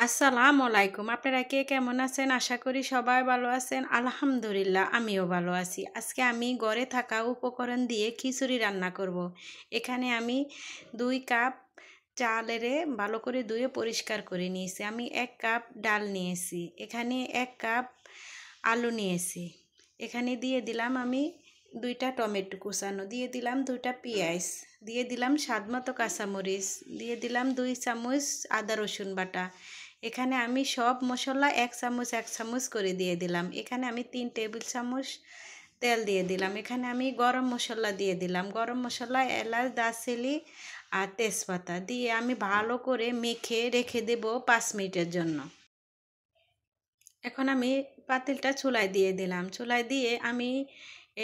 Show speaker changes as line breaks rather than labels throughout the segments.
আসসালামু আলাইকুম। আপনারা কে কেমন আছেন? আশা করি সবাই ভালো আছেন। আলহামদুলিল্লাহ আমিও ভালো আছি। আজকে আমি ঘরে থাকা উপকরণ দিয়ে খিচুড়ি রান্না করব। এখানে আমি 2 কাপ চালেরে ভালো করে ধুয়ে পরিষ্কার করে নিয়েছি। আমি 1 কাপ ডাল নিয়েছি। এখানে 1 কাপ আলু নিয়েছি। এখানে দিয়ে দিলাম আমি 2টা টমেটো কুচানো, দিয়ে দিলাম 2টা পেঁয়াজ, দিয়ে দিলাম স্বাদমতো কাঁচামরিচ, দিয়ে দিলাম 2 চামচ আদা রসুন বাটা। এখানে আমি সব মশলা 1 চামচ 1 চামচ করে দিয়ে দিলাম। এখানে আমি 3 টেবিল চামচ তেল দিয়ে দিলাম। এখানে আমি গরম মশলা দিয়ে দিলাম। গরম মশলা, এলাচ, দারচিনি আর তেজপাতা দিয়ে আমি ভালো করে মেখে রেখে দেব 5 মিনিটের জন্য। এখন আমি পাতিলটা চুলায় দিয়ে দিলাম। চুলায় দিয়ে আমি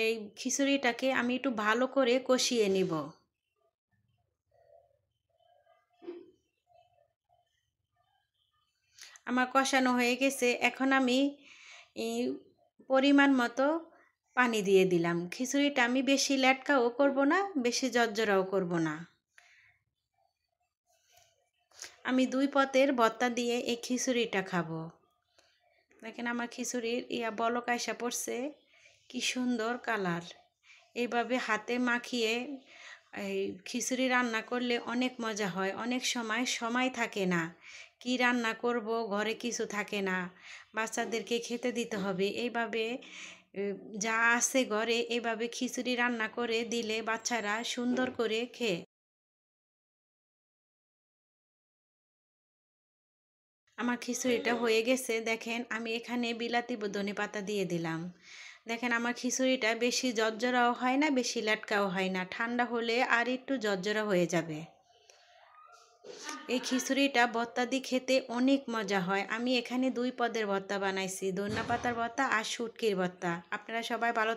এই খিচুড়িটাকে আমি একটু ভালো করে কষিয়ে নিব। আমার কষানো হয়ে গেছে। এখন আমি এই পরিমাণ মতো পানি দিয়ে দিলাম। খিচুড়িটা আমি বেশি লেটকাও করব না, বেশি জর্জরাও করব না। আমি 2 পদের ভর্তা দিয়ে এই খিচুড়িটা খাবো। দেখেন আমার খিচুড়ির বলক আইসা পড়ছে, কি সুন্দর কালার। এইভাবে হাতে মাখিয়ে এই খিচুড়ি রান্না করলে অনেক মজা হয়। অনেক সময় সময় থাকে না, কি রান্না করব, ঘরে কিছু থাকে না, বাচ্চাদেরকে খেতে দিতে হবে। এইভাবে যা আছে ঘরে এইভাবে খিচুড়ি রান্না করে দিলে বাচ্চারা সুন্দর করে খেয়ে। আমার খিচুড়িটা হয়ে গেছে। দেখেন আমি এখানে বিলাতি ধনেপাতা দিয়ে দিলাম। দেখেন আমার খিচুড়িটা বেশি জর্জরাও হয় না, বেশি লেটকাও হয় না। ঠান্ডা হলে আর একটু জর্জরা হয়ে যাবে। এই খিচুড়িটা ভর্তা দিয়ে খেতে অনেক মজা হয়। আমি এখানে 2 পদের ভর্তা বানাইছি, ধনিয়া পাতার ভর্তা আর শুটকির ভর্তা। আপনারা সবাই ভালো